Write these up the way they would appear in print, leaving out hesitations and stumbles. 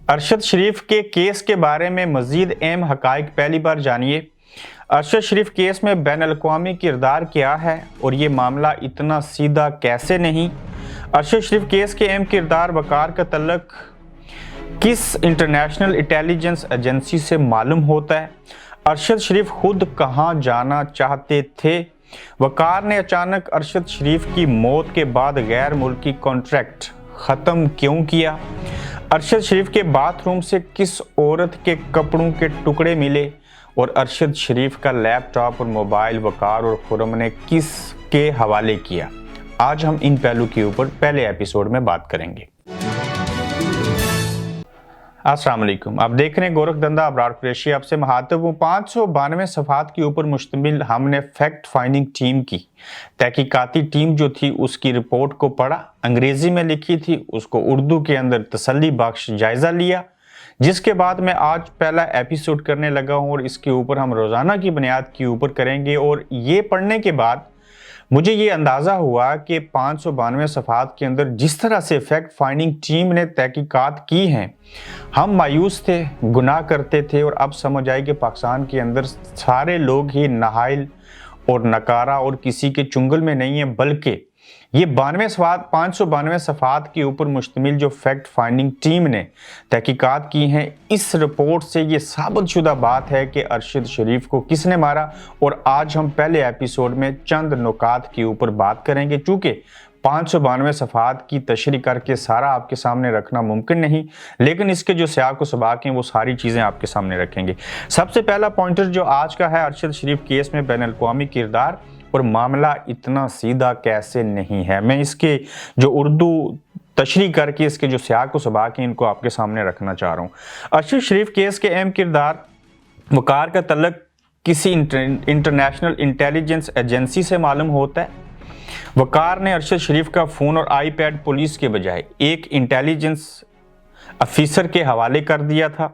अरशद शरीफ के केस के बारे में मजीद अहम हकाइक पहली बार जानिए। अरशद शरीफ केस में बैन अल-अक़वामी किरदार क्या है और ये मामला इतना सीधा कैसे नहीं। अरशद शरीफ केस के अहम किरदार वकार का तल्लुक किस इंटरनेशनल इंटेलिजेंस एजेंसी से मालूम होता है। अरशद शरीफ खुद कहाँ जाना चाहते थे। वकार ने अचानक अरशद शरीफ की मौत के बाद गैर मुल्की कॉन्ट्रैक्ट ख़त्म क्यों किया। अरशद शरीफ के बाथरूम से किस औरत के कपड़ों के टुकड़े मिले और अरशद शरीफ का लैपटॉप और मोबाइल वकार और खुर्रम ने किस के हवाले किया। आज हम इन पहलू के ऊपर पहले एपिसोड में बात करेंगे। अस्सलाम वालेकुम, आप देख रहे हैं गोरखधंधा अबरार कुरैशी। आपसे महातब हूँ। 592 सफ़ात के ऊपर मुश्तमिल हमने फैक्ट फाइंडिंग टीम की तहकीकाती टीम जो थी उसकी रिपोर्ट को पढ़ा, अंग्रेज़ी में लिखी थी, उसको उर्दू के अंदर तसल्ली बख्श जायज़ा लिया, जिसके बाद मैं आज पहला एपिसोड करने लगा हूँ और इसके ऊपर हम रोज़ाना की बुनियाद के ऊपर करेंगे। और ये पढ़ने के बाद मुझे ये अंदाज़ा हुआ कि 592 सफ़ात के अंदर जिस तरह से फैक्ट फाइंडिंग टीम ने तहकीकात की हैं, हम मायूस थे, गुनाह करते थे और अब समझ आए कि पाकिस्तान के अंदर सारे लोग ही नाहाइल और नकारा और किसी के चुंगल में नहीं है, बल्कि ये 592 सफ़ात के ऊपर मुश्तमिल जो फैक्ट फाइंडिंग टीम ने तहकीकात की हैं, इस रिपोर्ट से ये साबित शुदा बात है कि अरशद शरीफ को किसने मारा। और आज हम पहले एपिसोड में चंद नुकात के ऊपर बात करेंगे। चूँकि 592 सफ़ात की तशरीह करके सारा आपके सामने रखना मुमकिन नहीं, लेकिन इसके जो सियाक व सबाक हैं वो सारी चीज़ें आपके सामने रखेंगे। सबसे पहला पॉइंटर जो आज का है, अरशद शरीफ केस में बैन अल-अक़वामी किरदार और मामला इतना सीधा कैसे नहीं है। मैं इसके जो उर्दू तशरीह करके इसके जो सियाक व सबाक हैं इनको आपके सामने रखना चाह रहा हूँ। अरशद शरीफ केस के अहम किरदार वकार का तल्लुक किसी इंटरनेशनल इंटेलिजेंस एजेंसी से मालूम होता है। वकार ने अरशद शरीफ का फ़ोन और आईपैड पुलिस के बजाय एक इंटेलिजेंस अफीसर के हवाले कर दिया था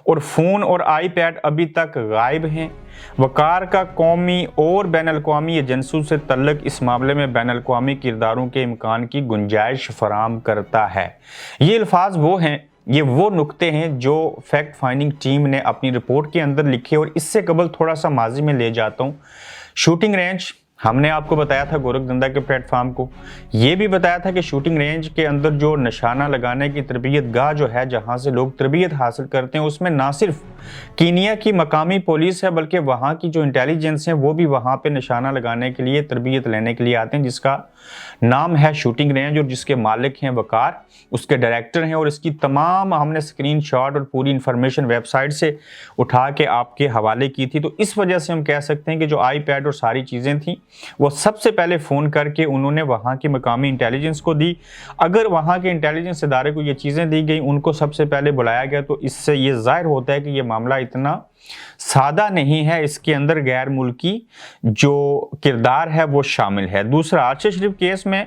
और फ़ोन और आईपैड अभी तक गायब हैं। वकार का कौमी और बैन अल-अक़वामी एजेंसियों से तल्लुक इस मामले में बैन अल-अक़वामी किरदारों के इम्कान की गुंजाइश फराहम करता है। ये अल्फाज ये वो नुक्ते हैं जो फैक्ट फाइंडिंग टीम ने अपनी रिपोर्ट के अंदर लिखे। और इससे कबल थोड़ा सा माजी में ले जाता हूँ। शूटिंग रेंज हमने आपको बताया था गोरखधंधा के प्लेटफॉर्म को, ये भी बताया था कि शूटिंग रेंज के अंदर जो निशाना लगाने की तरबियत गाह जो है, जहाँ से लोग तरबियत हासिल करते हैं, उसमें ना सिर्फ कीनिया की मकामी पुलिस है बल्कि वहाँ की जो इंटेलिजेंस है वो भी वहाँ पे निशाना लगाने के लिए तरबियत लेने के लिए आते हैं, जिसका नाम है शूटिंग रेंज और जिसके मालिक हैं वकार, उसके डायरेक्टर हैं। और इसकी तमाम हमने स्क्रीन शॉट और पूरी इंफॉर्मेशन वेबसाइट से उठा के आपके हवाले की थी। तो इस वजह से हम कह सकते हैं कि जो आईपैड और सारी चीज़ें थी वो सबसे पहले फ़ोन करके उन्होंने वहाँ की मकामी इंटेलिजेंस को दी। अगर वहाँ के इंटेलिजेंस इदारे को ये चीज़ें दी गई, उनको सबसे पहले बुलाया गया, तो इससे ये ज़ाहिर होता है कि ये मामला इतना सादा नहीं है, इसके अंदर गैर मुल्की जो किरदार है वो शामिल है। दूसरा, अरशद शरीफ केस में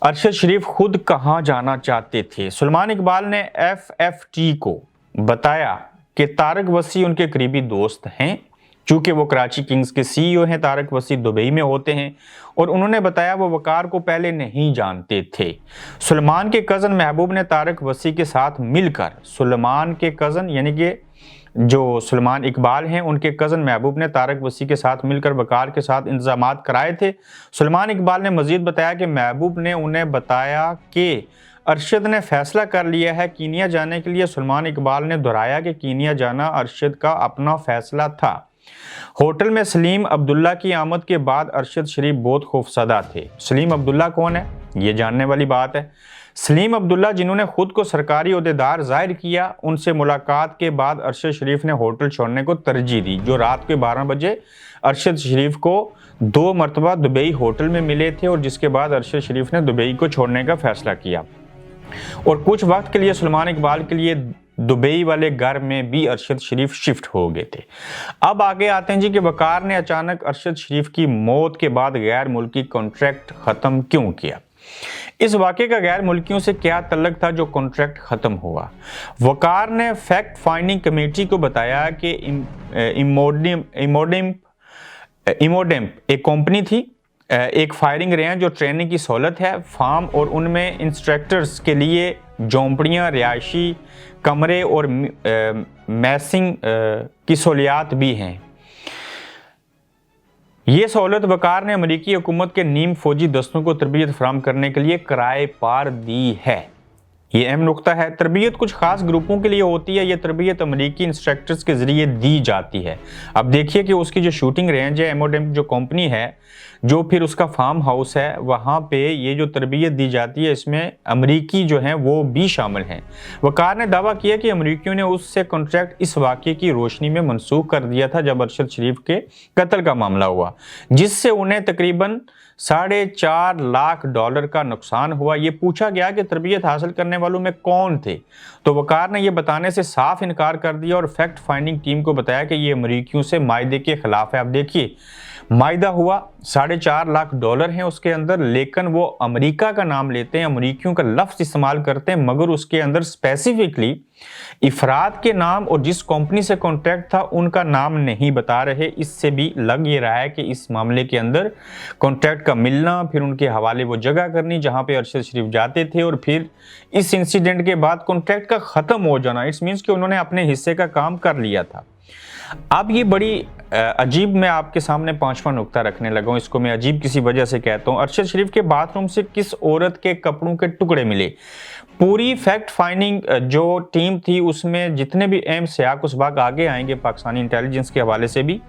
अरशद शरीफ खुद कहाँ जाना चाहते थे। सुलेमान इकबाल ने FFT को बताया कि तारक वसी उनके करीबी दोस्त हैं। चूँकि वो कराची किंग्स के CEO हैं, तारक वसी दुबई में होते हैं, और उन्होंने बताया वो वकार को पहले नहीं जानते थे। सुलेमान के कज़न महबूब ने तारक वसी के साथ मिलकर, सुलेमान के कज़न यानी कि जो सुलेमान इकबाल हैं उनके कज़न महबूब ने तारक वसी के साथ मिलकर वकार के साथ इंतजामात कराए थे। सुलेमान इकबाल ने मज़ीद बताया कि महबूब ने उन्हें बताया कि अरशद ने फैसला कर लिया है कीनिया जाने के लिए। सुलेमान इकबाल ने दोहराया कि कीनिया जाना अरशद का अपना फैसला था। होटल में सलीम अब्दुल्ला की आमद के बाद अरशद शरीफ बहुत खौफसदा थे। सलीम अब्दुल्ला कौन है, ये जानने वाली बात है। सलीम अब्दुल्ला जिन्होंने खुद को सरकारी ओहदेदार जाहिर किया, उनसे मुलाकात के बाद अरशद शरीफ ने होटल छोड़ने को तरजीह दी। जो रात के 12 बजे अरशद शरीफ को 2 मरतबा दुबई होटल में मिले थे और जिसके बाद अरशद शरीफ ने दुबई को छोड़ने का फैसला किया और कुछ वक्त के लिए सुलेमान इकबाल के लिए दुबई वाले घर में भी अरशद शरीफ शिफ्ट हो गए थे। अब आगे आते हैं जी कि वकार ने अचानक अरशद शरीफ की मौत के बाद गैर मुल्की कॉन्ट्रैक्ट ख़त्म क्यों किया। इस वाक़े का गैर मुल्कियों से क्या तल्लुक था जो कॉन्ट्रैक्ट ख़त्म हुआ। वकार ने फैक्ट फाइंडिंग कमेटी को बताया कि इमोडेम्प एक कंपनी थी, एक फायरिंग रेंज और ट्रेनिंग की सहूलत है, फार्म और उनमें इंस्ट्रक्टर्स के लिए झोंपड़ियाँ, रिहायशी कमरे और मैसिंग की सहूलियात भी हैं। ये सहूलत वकार ने अमेरिकी हुकूमत के नीम फौजी दस्तों को तरबियत फराहम करने के लिए किराए पर दी है। ये अहम नुकता है। तरबियत कुछ खास ग्रुपों के लिए होती है। ये तरबियत अमेरिकी इंस्ट्रक्टर्स के जरिए दी जाती है। अब देखिए कि उसकी जो शूटिंग रेंज है, एमओडेम जो कंपनी है, जो फिर उसका फार्म हाउस है, वहाँ पे ये जो तरबियत दी जाती है इसमें अमेरिकी जो हैं वो भी शामिल हैं। वकार ने दावा किया कि अमेरिकियों ने उससे कॉन्ट्रैक्ट इस वाक़े की रोशनी में मनसूख कर दिया था जब अरशद शरीफ के कत्ल का मामला हुआ, जिससे उन्हें तकरीबन $4.5 लाख का नुकसान हुआ। ये पूछा गया कि तरबियत हासिल करने वालों में कौन थे, तो वकार ने यह बताने से साफ इनकार कर दिया और फैक्ट फाइंडिंग टीम को बताया कि ये अमेरिकियों से मायदे के खिलाफ है। अब देखिए, मायदा हुआ $4.5 लाख हैं उसके अंदर, लेकिन वो अमेरिका का नाम लेते हैं, अमेरिकियों का लफ्ज इस्तेमाल करते हैं, मगर उसके अंदर स्पेसिफिकली इफराद के नाम और जिस कंपनी से कॉन्ट्रैक्ट था उनका नाम नहीं बता रहे। इससे भी लग ये रहा है कि इस मामले के अंदर कॉन्ट्रैक्ट का मिलना, फिर उनके हवाले वो जगह करनी जहां पे अरशद शरीफ जाते थे, और फिर इस इंसिडेंट के बाद कॉन्ट्रैक्ट का खत्म हो जाना, इट्स मीन्स कि उन्होंने अपने हिस्से का काम कर लिया था। अब ये बड़ी अजीब, मैं आपके सामने 5वां नुक्ता रखने लगा हूं। इसको मैं अजीब किसी वजह से कहता हूं। अरशद शरीफ के बाथरूम से किस औरत के कपड़ों के टुकड़े मिले? पूरी फैक्ट फाइंडिंग जो टीम थी उसमें जितने भी अहम सियाक उस बाग आगे आएंगे पाकिस्तानी इंटेलिजेंस के हवाले से भी,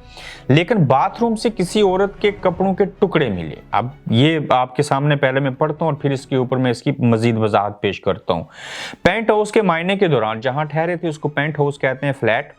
लेकिन बाथरूम से किसी औरत के कपड़ों के टुकड़े मिले। अब ये आपके सामने पहले मैं पढ़ता हूं और फिर इसके ऊपर मैं इसकी मजीद वजाहत पेश करता हूं। पेंट हाउस के मायने के दौरान जहां ठहरे थे उसको पेंट हाउस कहते हैं, फ्लैट,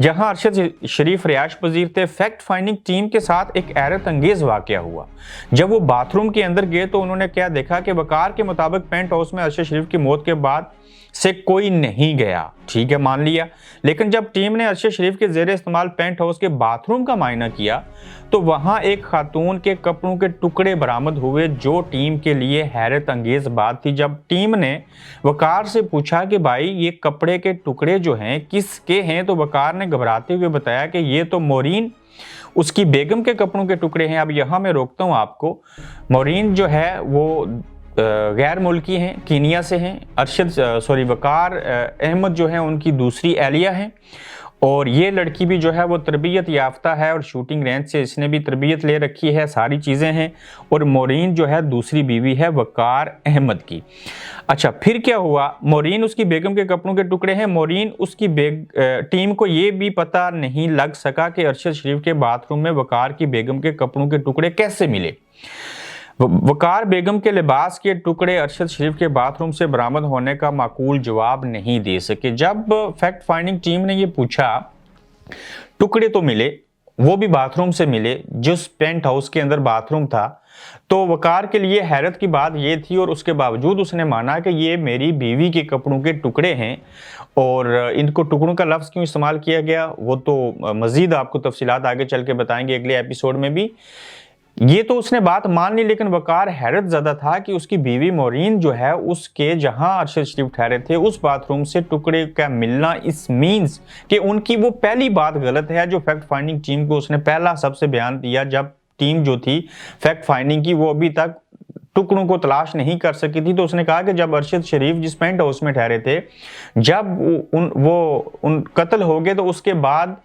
जहां अरशद शरीफ रिहायश पजीर थे। फैक्ट फाइंडिंग टीम के साथ एक हैरत अंगेज वाकया हुआ। जब वो बाथरूम के अंदर गए तो उन्होंने क्या देखा कि वकार के मुताबिक पेंट हाउस में अरशद शरीफ की मौत के बाद से कोई नहीं गया। ठीक है, मान लिया, लेकिन जब टीम ने अरशद शरीफ के जेर इस्तेमाल पेंट हाउस के बाथरूम का मायना किया तो वहां एक खातून के कपड़ों के टुकड़े बरामद हुए, जो टीम के लिए हैरत अंगेज बात थी। जब टीम ने वकार से पूछा कि भाई ये कपड़े के टुकड़े जो हैं किसके हैं, तो वकार ने घबराते हुए बताया कि ये तो मोरीन, उसकी बेगम के कपड़ों के टुकड़े हैं। अब यहां मैं रोकता हूं आपको। मोरीन जो है वो गैर मुल्की हैं, कीनिया से हैं। वकार अहमद जो है उनकी दूसरी एहलिया हैं, और ये लड़की भी जो है वो तरबियत याफ्ता है और शूटिंग रेंज से इसने भी तरबियत ले रखी है, सारी चीज़ें हैं। और मोरीन जो है दूसरी बीवी है वकार अहमद की। अच्छा, फिर क्या हुआ? मोरीन उसकी बेगम के कपड़ों के टुकड़े हैं। मोरीन उसकी टीम को ये भी पता नहीं लग सका कि अरशद शरीफ के बाथरूम में वकार की बेगम के कपड़ों के टुकड़े कैसे मिले। वकार बेगम के लिबास के टुकड़े अरशद शरीफ के बाथरूम से बरामद होने का माकूल जवाब नहीं दे सके। जब फैक्ट फाइंडिंग टीम ने यह पूछा, टुकड़े तो मिले, वो भी बाथरूम से मिले, जिस पेंट हाउस के अंदर बाथरूम था, तो वकार के लिए हैरत की बात यह थी, और उसके बावजूद उसने माना कि ये मेरी बीवी के कपड़ों के टुकड़े हैं। और इनको टुकड़ों का लफ्ज़ क्यों इस्तेमाल किया गया वो तो मज़ीद आपको तफसीलात आगे चल के बताएंगे अगले एपिसोड में भी। ये तो उसने बात मान ली, लेकिन वकार हैरत ज़्यादा था कि उसकी बीवी मोरीन जो है उसके जहां अरशद शरीफ ठहरे थे उस बाथरूम से टुकड़े का मिलना, इस मीन्स कि उनकी वो पहली बात गलत है जो फैक्ट फाइंडिंग टीम को उसने पहला सबसे बयान दिया। जब टीम जो थी फैक्ट फाइंडिंग की वो अभी तक टुकड़ों को तलाश नहीं कर सकी थी, तो उसने कहा कि जब अरशद शरीफ जिस पेंट हाउस में ठहरे थे, जब उन कत्ल हो गए तो उसके बाद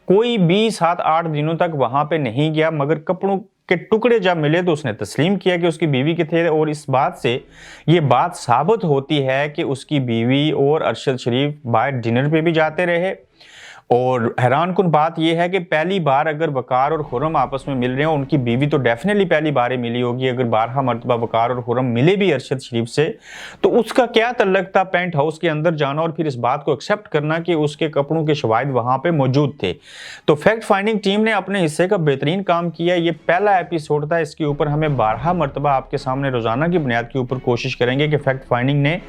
कोई भी 7-8 दिनों तक वहां पे नहीं गया, मगर कपड़ों के टुकड़े जब मिले तो उसने तस्लीम किया कि उसकी बीवी के थे। और इस बात से ये बात साबित होती है कि उसकी बीवी और अरशद शरीफ बाहर डिनर पे भी जाते रहे। और हैरानकुन बात यह है कि पहली बार अगर वकार और खुर्रम आपस में मिल रहे हो, उनकी बीवी तो डेफिनेटली पहली बार ही मिली होगी। अगर 12 मरतबा वकार और खुर्रम मिले भी अरशद शरीफ से, तो उसका क्या तल्लक था पेंट हाउस के अंदर जाना और फिर इस बात को एक्सेप्ट करना कि उसके कपड़ों के शवाहिद वहां पे मौजूद थे। तो फैक्ट फाइंडिंग टीम ने अपने हिस्से का बेहतरीन काम किया। ये पहला एपिसोड था, इसके ऊपर हमें 12 मरतबा आपके सामने रोजाना की बुनियाद के ऊपर कोशिश करेंगे कि फैक्ट फाइंडिंग ने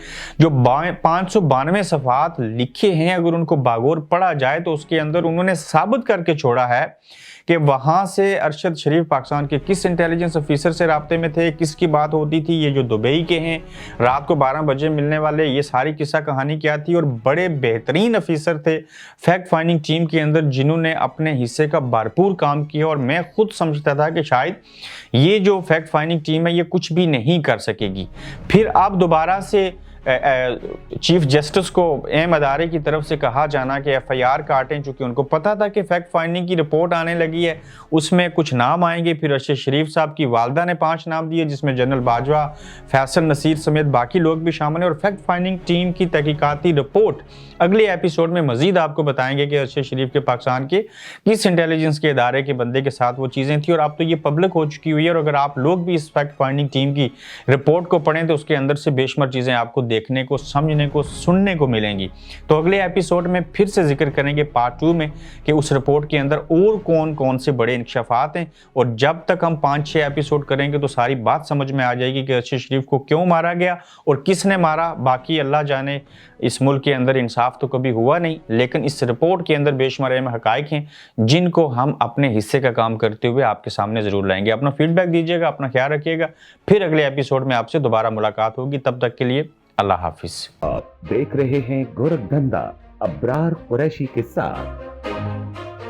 जो 592 सफ़हात लिखे हैं, अगर उनको बागौर पढ़ा जाए तो उसके अंदर उन्होंने साबित करके छोड़ा है कि वहां से अरशद शरीफ पाकिस्तान के किस इंटेलिजेंस ऑफिसर से राब्ते में थे, किसकी बात होती थी, ये जो दुबई के हैं रात को 12 बजे मिलने वाले, ये सारी किस्सा कहानी क्या थी। और बड़े बेहतरीन ऑफिसर थे फैक्ट फाइंडिंग टीम के अंदर जिन्होंने अपने हिस्से का भरपूर काम किया। और मैं खुद समझता था कि शायद ये जो फैक्ट फाइंडिंग टीम है ये कुछ भी नहीं कर सकेगी। फिर अब दोबारा से चीफ जस्टिस को एम अदारे की तरफ से कहा जाना कि FIR काटें, चूंकि उनको पता था कि फैक्ट फाइंडिंग की रिपोर्ट आने लगी है, उसमें कुछ नाम आएंगे। फिर अरशद शरीफ साहब की वालदा ने 5 नाम दिए, जिसमें जनरल बाजवा, फैसल नसीर समेत बाकी लोग भी शामिल हैं। और फैक्ट फाइंडिंग टीम की तहकीकाती रिपोर्ट अगले एपिसोड में मजीद आपको बताएंगे कि अरशद शरीफ के पाकिस्तान के किस इंटेलिजेंस के इदारे के बंदे के साथ वो चीज़ें थी। और अब तो ये पब्लिक हो चुकी हुई है, और अगर आप लोग भी इस फैक्ट फाइंडिंग टीम की रिपोर्ट को पढ़ें तो उसके अंदर से बेशुमार चीज़ें आपको देखने को, समझने को, सुनने को मिलेंगी। तो अगले एपिसोड में फिर से जिक्र करेंगे पार्ट 2 में कि उस रिपोर्ट के अंदर और कौन कौन से बड़े इंकशाफात हैं। और जब तक हम 5-6 एपिसोड करेंगे तो सारी बात समझ में आ जाएगी कि अरशद शरीफ को क्यों मारा गया और किसने मारा। बाकी अल्लाह जाने, इस मुल्क के अंदर इंसाफ तो कभी हुआ नहीं, लेकिन इस रिपोर्ट के अंदर बेशुमार अहम हकाइक हैं जिनको हम अपने हिस्से का काम करते हुए आपके सामने ज़रूर लाएंगे। अपना फीडबैक दीजिएगा, अपना ख्याल रखिएगा। फिर अगले एपिसोड में आपसे दोबारा मुलाकात होगी। तब तक के लिए अल्लाह हाफिज़। आप देख रहे हैं गोरखधंधा अब्रार कुरैशी के साथ।